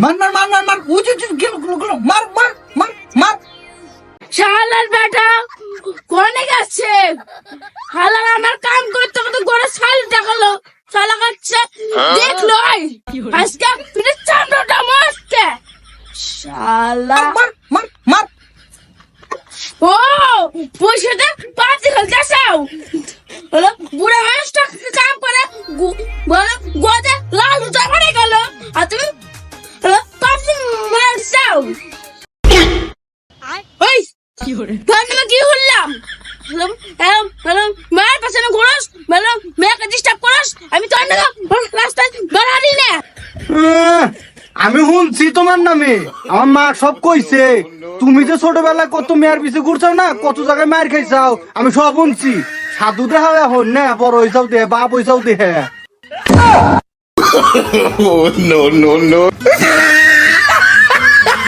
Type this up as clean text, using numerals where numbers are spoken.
মার মার মার মার মার উজু গেল গেল মার মার মার মার শালার বেটা কোনে গেছে? হালার আমার কাম করতে করতে গোড়া শাল দেখালো, শালা কাচ্ছে দেখলো আজকে তুই চামড়াটা মস্তে শালা মার মার মার ও পয়সাটা পাঁচ খেলতে চাও হলো বুড়া মানুষটা কাম করে বলে গোদে লাল উঠা পড়ে গেল আর তুমি হলো পাঁচ মার চাও ওই কি হরে তোর কি হলাম হলো হলো মার পাশে ঘোরস হলো মেয়েকে ডিস্টার্ব করস আমি তোর না রাস্তায় বেরালি না আমি শুনছি তোমার নামে আমার মা সব কইছে তুমি যে ছোটবেলায় কত মেয়ের পিছে ঘুরছাও না, কত জায়গায় মার খাইছাও, আমি সব শুনছি। সাধু দেখা এখন না বড় হইছাও দে বাপ হইছাও দে Oh, no, no, no.